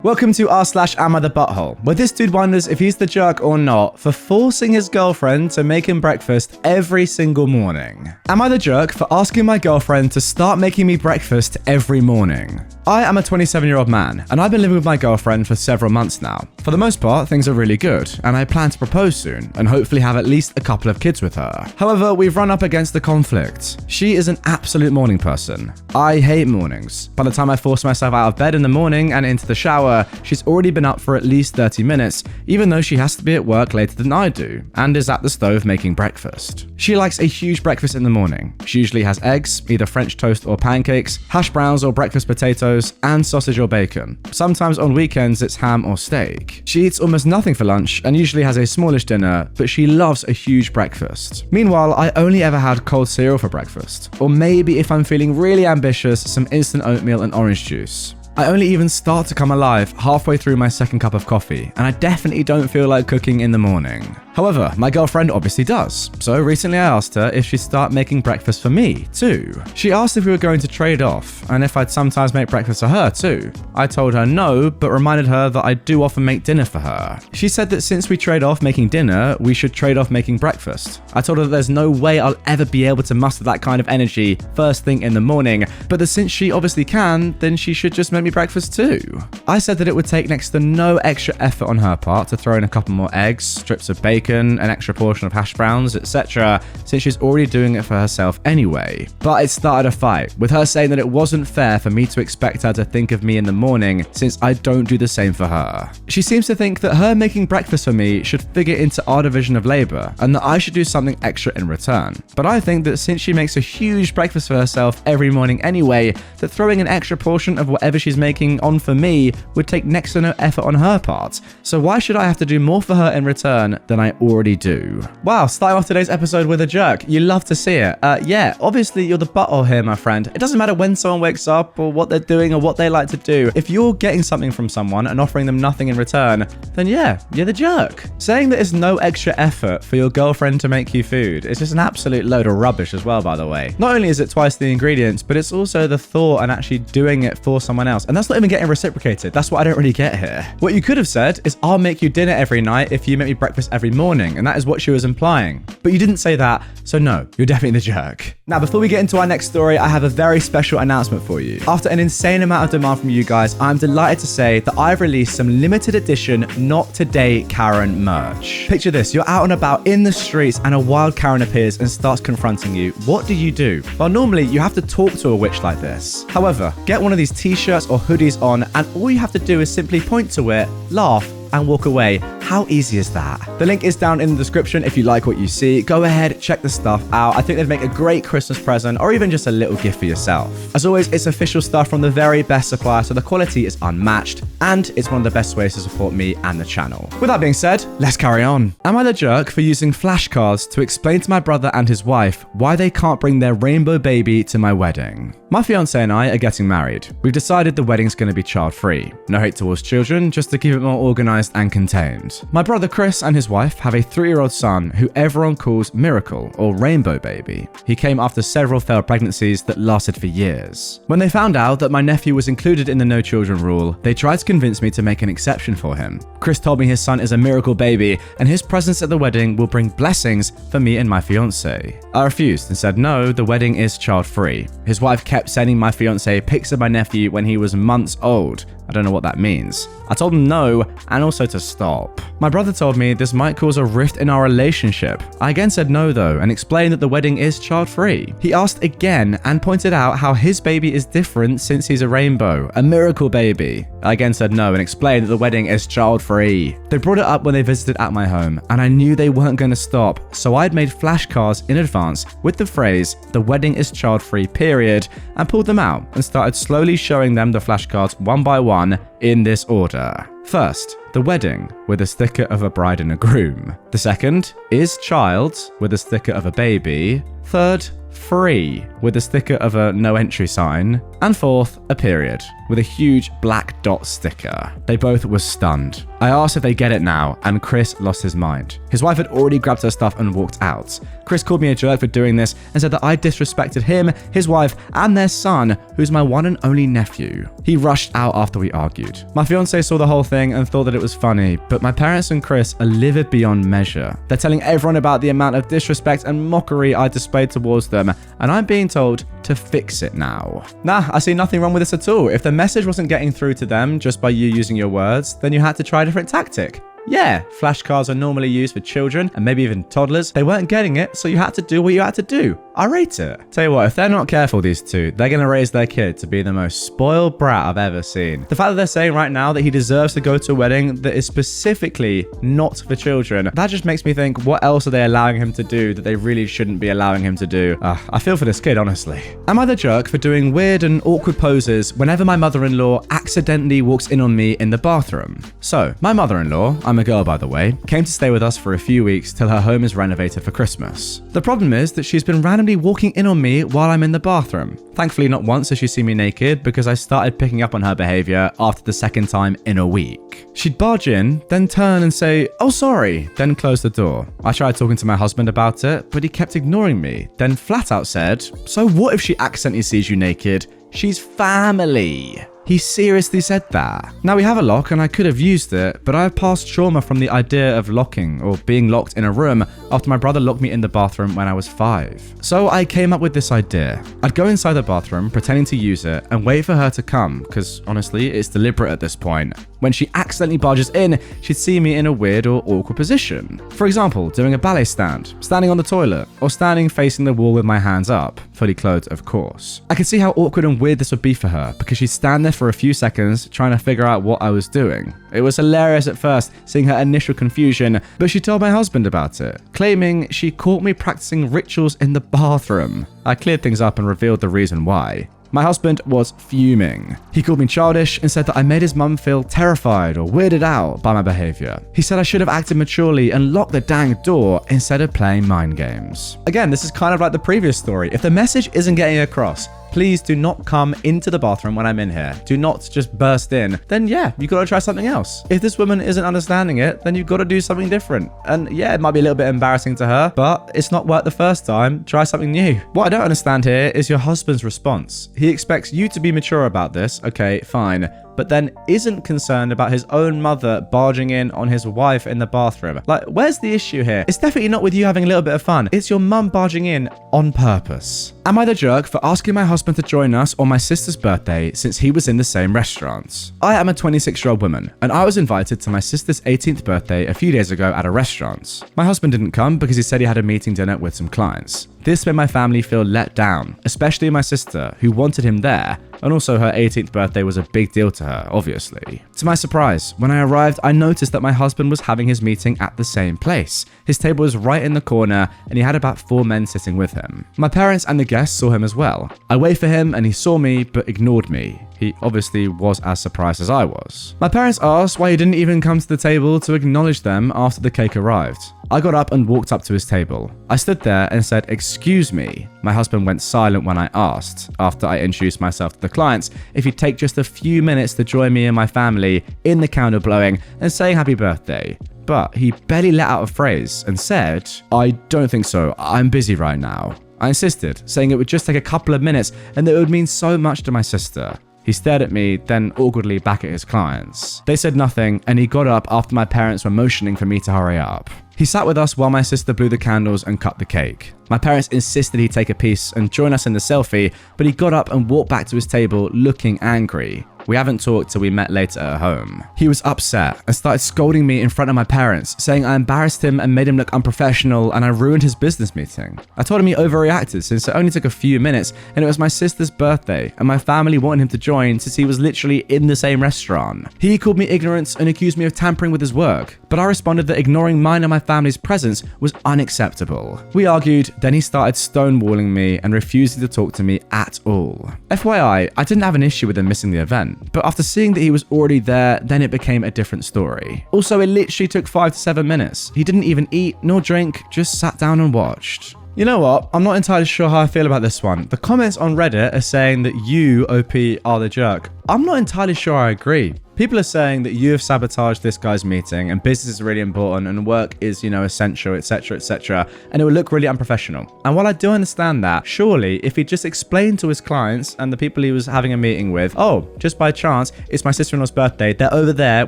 Welcome to r/Am I the Butthole, where this dude wonders if he's the jerk or not for forcing his girlfriend to make him breakfast every single morning. Am I the jerk for asking my girlfriend to start making me breakfast every morning? I am a 27-year-old man, and I've been living with my girlfriend for several months now. For the most part, things are really good, and I plan to propose soon, and hopefully have at least a couple of kids with her. However, we've run up against the conflict. She is an absolute morning person. I hate mornings. By the time I force myself out of bed in the morning and into the shower, she's already been up for at least 30 minutes, even though she has to be at work later than I do, and is at the stove making breakfast. She likes a huge breakfast in the morning. She usually has eggs, either French toast or pancakes, hash browns or breakfast potatoes, and sausage or bacon. Sometimes on weekends it's ham or steak. She eats almost nothing for lunch and usually has a smallish dinner, but she loves a huge breakfast. Meanwhile, I only ever had cold cereal for breakfast, or maybe if I'm feeling really ambitious, some instant oatmeal and orange juice. I only even start to come alive halfway through my second cup of coffee, and I definitely don't feel like cooking in the morning. However, my girlfriend obviously does, so recently I asked her if she'd start making breakfast for me, too. She asked if we were going to trade off, and if I'd sometimes make breakfast for her, too. I told her no, but reminded her that I do often make dinner for her. She said that since we trade off making dinner, we should trade off making breakfast. I told her that there's no way I'll ever be able to muster that kind of energy first thing in the morning, but that since she obviously can, then she should just make me breakfast too. I said that it would take next to no extra effort on her part to throw in a couple more eggs, strips of bacon, an extra portion of hash browns, etc., since she's already doing it for herself anyway. But it started a fight, with her saying that it wasn't fair for me to expect her to think of me in the morning since I don't do the same for her. She seems to think that her making breakfast for me should figure into our division of labor and that I should do something extra in return. But I think that since she makes a huge breakfast for herself every morning anyway, that throwing an extra portion of whatever she's making on for me would take next to no effort on her part. So why should I have to do more for her in return than I already do? Wow, starting off today's episode with a jerk. You love to see it. Yeah, obviously you're the butthole here, my friend. It doesn't matter when someone wakes up or what they're doing or what they like to do. If you're getting something from someone and offering them nothing in return, then yeah, you're the jerk. Saying that it's no extra effort for your girlfriend to make you food is just an absolute load of rubbish as well, by the way. Not only is it twice the ingredients, but it's also the thought and actually doing it for someone else. And that's not even getting reciprocated. That's what I don't really get here. What you could have said is, I'll make you dinner every night if you make me breakfast every morning, and that is what she was implying. But you didn't say that, so no, you're definitely the jerk. Now, before we get into our next story, I have a very special announcement for you. After an insane amount of demand from you guys, I'm delighted to say that I've released some limited edition Not Today Karen merch. Picture this, you're out and about in the streets and a wild Karen appears and starts confronting you. What do? Well, normally you have to talk to a witch like this. However, get one of these t-shirts or hoodies on, and all you have to do is simply point to it, laugh, and walk away. How easy is that? The link is down in the description if you like what you see. Go ahead, check the stuff out. I think they'd make a great Christmas present or even just a little gift for yourself. As always, it's official stuff from the very best supplier, so the quality is unmatched, and it's one of the best ways to support me and the channel. With that being said, let's carry on. Am I the jerk for using flashcards to explain to my brother and his wife why they can't bring their rainbow baby to my wedding? My fiance and I are getting married. We've decided the wedding's going to be child-free. No hate towards children, just to keep it more organized and contained. My brother Chris and his wife have a 3-year-old son who everyone calls Miracle or Rainbow Baby. He came after several failed pregnancies that lasted for years. When they found out that my nephew was included in the no children rule, they tried to convince me to make an exception for him. Chris told me his son is a miracle baby and his presence at the wedding will bring blessings for me and my fiance. I refused and said no, the wedding is child-free. His wife kept sending my fiance pics of my nephew when he was months old. I don't know what that means. I told him no, and also to stop. My brother told me this might cause a rift in our relationship. I again said no though, and explained that the wedding is child-free. He asked again and pointed out how his baby is different since he's a rainbow, a miracle baby. I again said no and explained that the wedding is child-free. They brought it up when they visited at my home, and I knew they weren't going to stop, so I'd made flashcards in advance with the phrase, "The wedding is child-free, period," and pulled them out and started slowly showing them the flashcards one by one in this order. First, the wedding with a sticker of a bride and a groom. The second is child with a sticker of a baby. Third, free with a sticker of a no entry sign, and fourth, a period with a huge black dot sticker. They both were stunned. I asked if they get it now, and Chris lost his mind. His wife had already grabbed her stuff and walked out. Chris called me a jerk for doing this and said that I disrespected him, his wife, and their son, who's my one and only nephew. He rushed out after we argued. My fiance saw the whole thing and thought that it was funny, but my parents and Chris are livid beyond measure. They're telling everyone about the amount of disrespect and mockery I displayed towards them, and I'm being told to fix it now. Nah, I see nothing wrong with this at all. If the message wasn't getting through to them just by you using your words, then you had to try a different tactic. Yeah, flashcards are normally used for children and maybe even toddlers. They weren't getting it, so you had to do what you had to do. I rate it. Tell you what, if they're not careful, these two, they're going to raise their kid to be the most spoiled brat I've ever seen. The fact that they're saying right now that he deserves to go to a wedding that is specifically not for children, that just makes me think, what else are they allowing him to do that they really shouldn't be allowing him to do? I feel for this kid, honestly. Am I the jerk for doing weird and awkward poses whenever my mother-in-law accidentally walks in on me in the bathroom? So, my mother-in-law, I'm a girl by the way, came to stay with us for a few weeks till her home is renovated for Christmas. The problem is that she's been randomly walking in on me while I'm in the bathroom. Thankfully not once has she seen me naked, because I started picking up on her behavior after the second time in a week. She'd barge in, then turn and say, "Oh sorry," then close the door. I tried talking to my husband about it, but he kept ignoring me, then flat out said, "So what if she accidentally sees you naked? She's family." He seriously said that. Now we have a lock and I could have used it, but I have past trauma from the idea of locking or being locked in a room after my brother locked me in the bathroom when I was 5. So I came up with this idea. I'd go inside the bathroom pretending to use it and wait for her to come, because honestly, it's deliberate at this point. When she accidentally barges in, she'd see me in a weird or awkward position. For example, doing a ballet stand, standing on the toilet, or standing facing the wall with my hands up, fully clothed of course. I could see how awkward and weird this would be for her, because she'd stand there for a few seconds trying to figure out what I was doing. It was hilarious at first, seeing her initial confusion, but she told my husband about it, claiming she caught me practicing rituals in the bathroom. I cleared things up and revealed the reason why. My husband was fuming. He called me childish and said that I made his mum feel terrified or weirded out by my behavior. He said I should have acted maturely and locked the dang door instead of playing mind games. Again, this is kind of like the previous story. If the message isn't getting across, please do not come into the bathroom when I'm in here. Do not just burst in. Then yeah, you gotta try something else. If this woman isn't understanding it, then you've gotta do something different. And yeah, it might be a little bit embarrassing to her, but it's not worked the first time. Try something new. What I don't understand here is your husband's response. He expects you to be mature about this. Okay, fine. But then isn't concerned about his own mother barging in on his wife in the bathroom. Like, where's the issue here? It's definitely not with you having a little bit of fun. It's your mum barging in on purpose. Am I the jerk for asking my husband to join us on my sister's birthday since he was in the same restaurant? I am a 26-year-old woman, and I was invited to my sister's 18th birthday a few days ago at a restaurant. My husband didn't come because he said he had a meeting dinner with some clients. This made my family feel let down, especially my sister, who wanted him there, and also her 18th birthday was a big deal to her, obviously. To my surprise, when I arrived, I noticed that my husband was having his meeting at the same place. His table was right in the corner, and he had about 4 men sitting with him. My parents and the guests saw him as well. I waved for him, and he saw me, but ignored me. He obviously was as surprised as I was. My parents asked why he didn't even come to the table to acknowledge them after the cake arrived. I got up and walked up to his table. I stood there and said, "Excuse me." My husband went silent when I asked, after I introduced myself to the clients, if he'd take just a few minutes to join me and my family in the candle blowing and saying happy birthday. But he barely let out a phrase and said, "I don't think so. I'm busy right now." I insisted, saying it would just take a couple of minutes and that it would mean so much to my sister. He stared at me, then awkwardly back at his clients. They said nothing, and he got up after my parents were motioning for me to hurry up. He sat with us while my sister blew the candles and cut the cake. My parents insisted he take a piece and join us in the selfie, but he got up and walked back to his table looking angry. We haven't talked till we met later at home. He was upset and started scolding me in front of my parents, saying I embarrassed him and made him look unprofessional and I ruined his business meeting. I told him he overreacted since it only took a few minutes and it was my sister's birthday and my family wanted him to join since he was literally in the same restaurant. He called me ignorant and accused me of tampering with his work, but I responded that ignoring mine and my family's presence was unacceptable. We argued, then he started stonewalling me and refusing to talk to me at all. FYI, I didn't have an issue with him missing the event, but after seeing that he was already there, then it became a different story. Also, it literally took 5 to 7 minutes. He didn't even eat nor drink, just sat down and watched. You know what? I'm not entirely sure how I feel about this one. The comments on Reddit are saying that you, OP, are the jerk. I'm not entirely sure I agree. People are saying that you have sabotaged this guy's meeting and business is really important and work is, essential, etc., and it would look really unprofessional. And while I do understand that, surely if he just explained to his clients and the people he was having a meeting with, oh, just by chance, it's my sister-in-law's birthday, they're over there,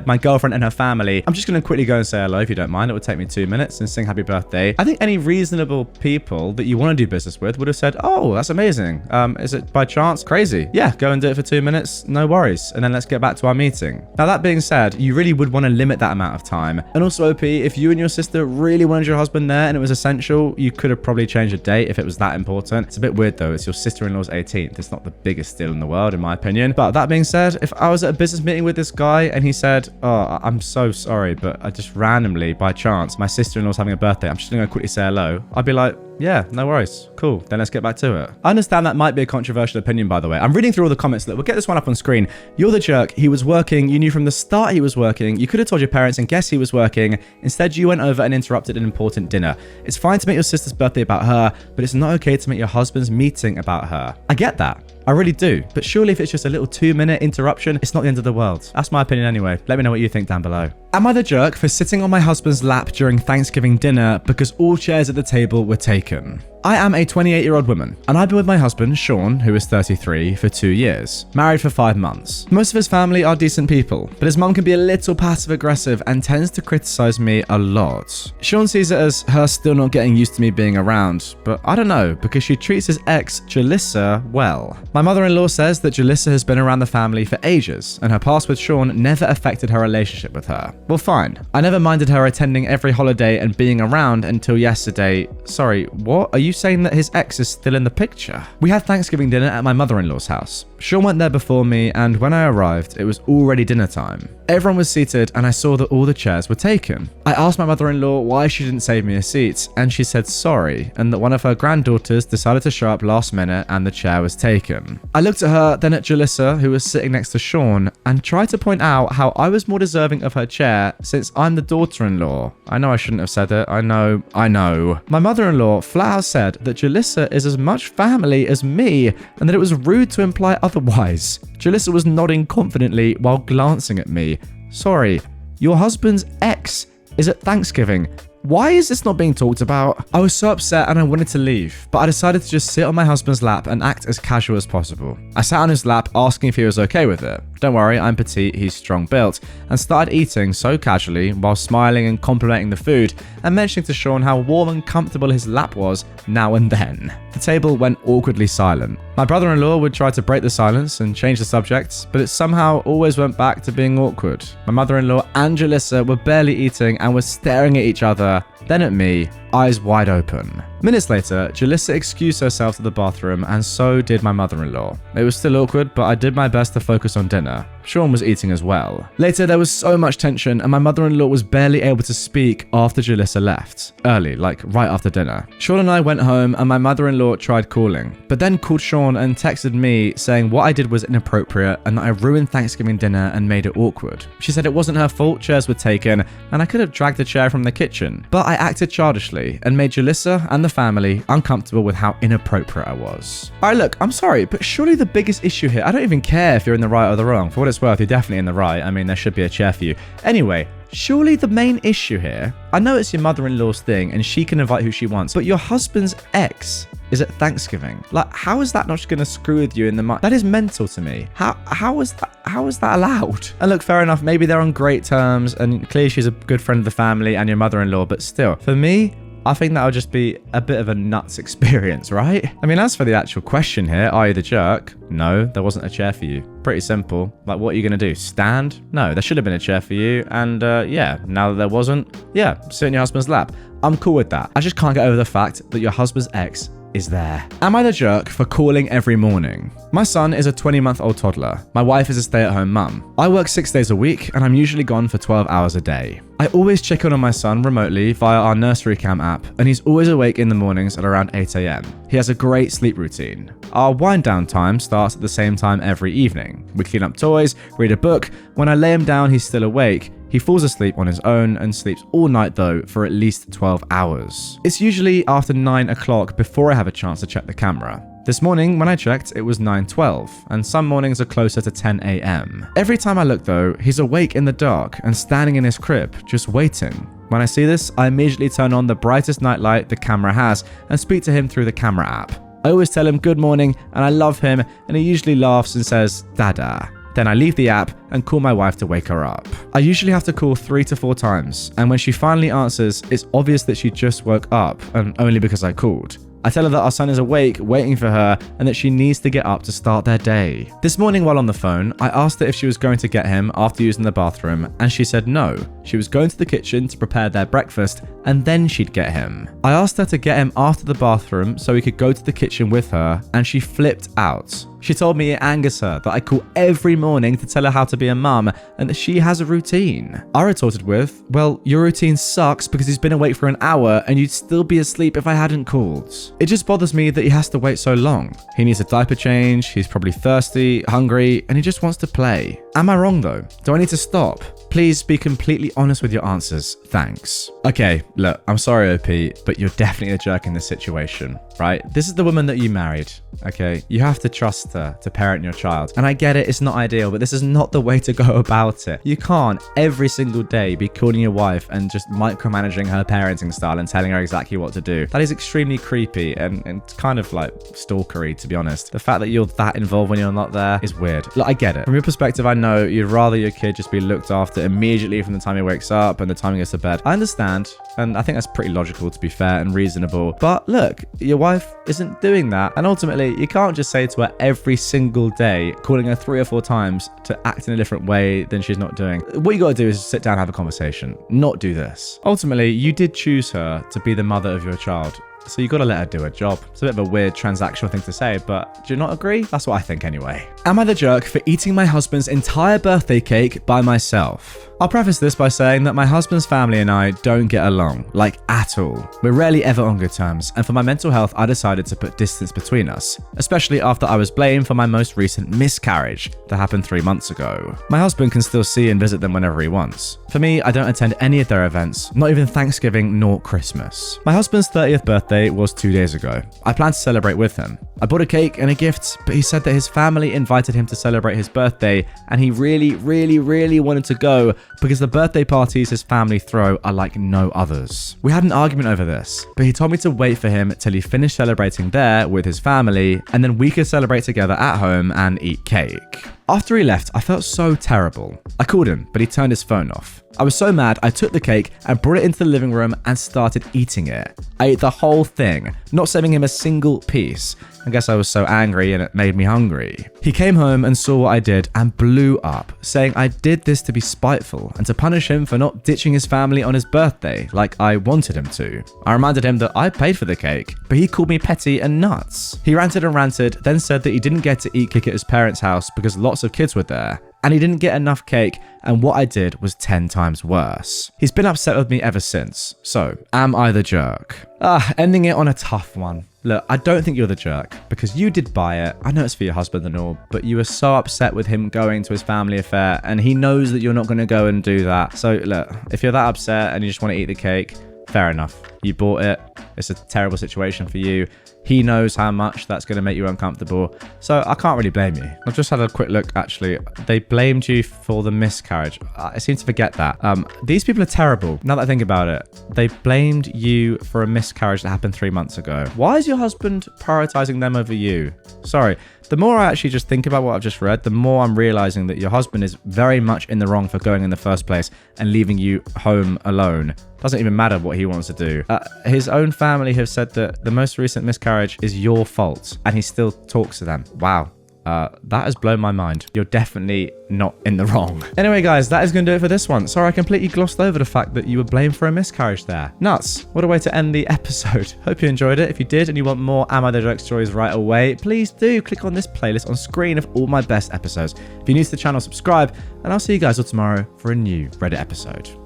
my girlfriend and her family, I'm just going to quickly go and say hello if you don't mind, it would take me 2 minutes, and sing happy birthday. I think any reasonable people that you want to do business with would have said, oh, that's amazing. Is it by chance? Crazy. Yeah, go and do it for 2 minutes, no worries, and then let's get back to our meeting. Now that being said, you really would want to limit that amount of time. And also OP, if you and your sister really wanted your husband there and it was essential, you could have probably changed the date if it was that important. It's a bit weird though, it's your sister-in-law's 18th. It's not the biggest deal in the world in my opinion. But that being said, if I was at a business meeting with this guy and he said, oh, I'm so sorry, but I just randomly, by chance, my sister-in-law's having a birthday, I'm just gonna go quickly say hello, I'd be like, yeah, no worries. Cool. Then let's get back to it. I understand that might be a controversial opinion, by the way. I'm reading through all the comments. Look, we'll get this one up on screen. You're the jerk. He was working. You knew from the start he was working. You could have told your parents and guessed he was working. Instead, you went over and interrupted an important dinner. It's fine to make your sister's birthday about her, but it's not okay to make your husband's meeting about her. I get that. I really do. But surely if it's just a little 2-minute interruption, it's not the end of the world. That's my opinion anyway. Let me know what you think down below. Am I the jerk for sitting on my husband's lap during Thanksgiving dinner because all chairs at the table were taken? I am a 28-year-old woman, and I've been with my husband, Sean, who is 33, for 2 years, married for 5 months. Most of his family are decent people, but his mum can be a little passive-aggressive and tends to criticize me a lot. Sean sees it as her still not getting used to me being around, but I don't know, because she treats his ex, Jalissa, well. My mother-in-law says that Jalissa has been around the family for ages, and her past with Sean never affected her relationship with her. Well, fine. I never minded her attending every holiday and being around until yesterday. Sorry, what? Are you saying that his ex is still in the picture? We had Thanksgiving dinner at my mother-in-law's house. Sean went there before me, and when I arrived, it was already dinner time. Everyone was seated, and I saw that all the chairs were taken. I asked my mother-in-law why she didn't save me a seat, and she said sorry, and that one of her granddaughters decided to show up last minute and the chair was taken. I looked at her, then at Jalissa, who was sitting next to Sean, and tried to point out how I was more deserving of her chair since I'm the daughter-in-law. I know I shouldn't have said it. I know. My mother-in-law flat out said that Jalissa is as much family as me, and that it was rude to imply otherwise. Jalissa was nodding confidently while glancing at me. Sorry, your husband's ex is at Thanksgiving. Why is this not being talked about? I was so upset and I wanted to leave, but I decided to just sit on my husband's lap and act as casual as possible. I sat on his lap asking if he was okay with it. Don't worry, I'm petite, he's strong built, and started eating so casually while smiling and complimenting the food and mentioning to Sean how warm and comfortable his lap was now and then. The table went awkwardly silent. My brother-in-law would try to break the silence and change the subject, but it somehow always went back to being awkward. My mother-in-law and Jalissa were barely eating and were staring at each other, then at me, eyes wide open. Minutes later, Jalissa excused herself to the bathroom, and so did my mother-in-law. It was still awkward, but I did my best to focus on dinner. Sean was eating as well. Later, there was so much tension, and my mother-in-law was barely able to speak after Jalissa left. Early, like right after dinner. Sean and I went home, and my mother-in-law tried calling, but then called Sean and texted me saying what I did was inappropriate and that I ruined Thanksgiving dinner and made it awkward. She said it wasn't her fault chairs were taken, and I could have dragged the chair from the kitchen, but I acted childishly and made Jalissa and the family uncomfortable with how inappropriate I was. Alright, look, I'm sorry, but surely the biggest issue here, I don't even care if you're in the right or the wrong. For what it's worth, you're definitely in the right. I mean, there should be a chair for you. Anyway, surely the main issue here, I know it's your mother-in-law's thing and she can invite who she wants, but your husband's ex is at Thanksgiving. Like, how is that not just going to screw with you in the mind? That is mental to me. How is that allowed? And look, fair enough, maybe they're on great terms and clearly she's a good friend of the family and your mother-in-law, but still, for me, I think that would just be a bit of a nuts experience, right? I mean, as for the actual question here, are you the jerk? No, there wasn't a chair for you. Pretty simple. Like, what are you going to do? Stand? No, there should have been a chair for you. And yeah, now that there wasn't, yeah, sit in your husband's lap. I'm cool with that. I just can't get over the fact that your husband's ex is there. Am I the jerk for calling every morning? My son is a 20-month-old toddler. My wife is a stay-at-home mum. I work 6 days a week and I'm usually gone for 12 hours a day. I always check in on my son remotely via our nursery cam app, and he's always awake in the mornings at around 8 a.m. He has a great sleep routine. Our wind down time starts at the same time every evening. We clean up toys, read a book. When I lay him down, he's still awake. He falls asleep on his own and sleeps all night though for at least 12 hours. It's usually after 9 o'clock before I have a chance to check the camera. This morning, when I checked, it was 9:12, and some mornings are closer to 10 a.m. Every time I look though, he's awake in the dark and standing in his crib, just waiting. When I see this, I immediately turn on the brightest nightlight the camera has and speak to him through the camera app. I always tell him good morning and I love him, and he usually laughs and says, Dada. Then I leave the app and call my wife to wake her up. I usually have to call 3 to 4 times, and when she finally answers, it's obvious that she just woke up, and only because I called. I tell her that our son is awake, waiting for her, and that she needs to get up to start their day. This morning while on the phone, I asked her if she was going to get him after using the bathroom, and she said no. She was going to the kitchen to prepare their breakfast, and then she'd get him. I asked her to get him after the bathroom so he could go to the kitchen with her, and she flipped out. She told me it angers her that I call every morning to tell her how to be a mum and that she has a routine. I retorted with, well, your routine sucks because he's been awake for an hour and you'd still be asleep if I hadn't called. It just bothers me that he has to wait so long. He needs a diaper change, he's probably thirsty, hungry, and he just wants to play. Am I wrong though? Do I need to stop? Please be completely honest with your answers. Thanks. Okay, look, I'm sorry, OP, but you're definitely a jerk in this situation, right? This is the woman that you married, okay? You have to trust her to parent your child. And I get it, it's not ideal, but this is not the way to go about it. You can't every single day be calling your wife and just micromanaging her parenting style and telling her exactly what to do. That is extremely creepy and kind of like stalkery, to be honest. The fact that you're that involved when you're not there is weird. Look, I get it. From your perspective, I know you'd rather your kid just be looked after immediately from the time he wakes up and the time he goes to bed. I understand, and I think that's pretty logical, to be fair and reasonable. But look, your wife isn't doing that, and ultimately you can't just say to her every single day, calling her 3 or 4 times to act in a different way than she's not doing. What you gotta do is sit down and have a conversation, not do this. Ultimately, you did choose her to be the mother of your child, so you gotta let her do her job. It's a bit of a weird transactional thing to say, but do you not agree? That's what I think anyway. Am I the jerk for eating my husband's entire birthday cake by myself? I'll preface this by saying that my husband's family and I don't get along, like at all. We're rarely ever on good terms, and for my mental health, I decided to put distance between us, especially after I was blamed for my most recent miscarriage that happened 3 months ago. My husband can still see and visit them whenever he wants. For me, I don't attend any of their events, not even Thanksgiving nor Christmas. My husband's 30th birthday was 2 days ago. I planned to celebrate with him. I bought a cake and a gift, but he said that his family invited him to celebrate his birthday, and he really wanted to go because the birthday parties his family throw are like no others. We had an argument over this, but he told me to wait for him till he finished celebrating there with his family, and then we could celebrate together at home and eat cake. After he left, I felt so terrible. I called him, but he turned his phone off. I was so mad, I took the cake and brought it into the living room and started eating it. I ate the whole thing, not saving him a single piece. I guess I was so angry and it made me hungry. He came home and saw what I did and blew up, saying I did this to be spiteful and to punish him for not ditching his family on his birthday like I wanted him to. I reminded him that I paid for the cake, but he called me petty and nuts. He ranted and ranted, then said that he didn't get to eat cake at his parents' house because lots of kids were there, and he didn't get enough cake, and what I did was 10 times worse. He's been upset with me ever since. So, am I the jerk? Ending it on a tough one. Look, I don't think you're the jerk, because you did buy it. I know it's for your husband and all, but you were so upset with him going to his family affair, and he knows that you're not going to go and do that. So look, if you're that upset and you just want to eat the cake, fair enough. You bought it. It's a terrible situation for you. He knows how much that's going to make you uncomfortable, so I can't really blame you. I've just had a quick look, actually. They blamed you for the miscarriage. I seem to forget that. These people are terrible, now that I think about it. They blamed you for a miscarriage that happened 3 months ago. Why is your husband prioritizing them over you? Sorry. The more I actually just think about what I've just read, the more I'm realizing that your husband is very much in the wrong for going in the first place and leaving you home alone. Doesn't even matter what he wants to do. His own family have said that the most recent miscarriage is your fault, and he still talks to them. Wow. That has blown my mind. You're definitely not in the wrong. Anyway, guys, that is going to do it for this one. Sorry, I completely glossed over the fact that you were blamed for a miscarriage there. Nuts. What a way to end the episode. Hope you enjoyed it. If you did and you want more Am I the Jerk stories right away, please do click on this playlist on screen of all my best episodes. If you're new to the channel, subscribe, and I'll see you guys all tomorrow for a new Reddit episode.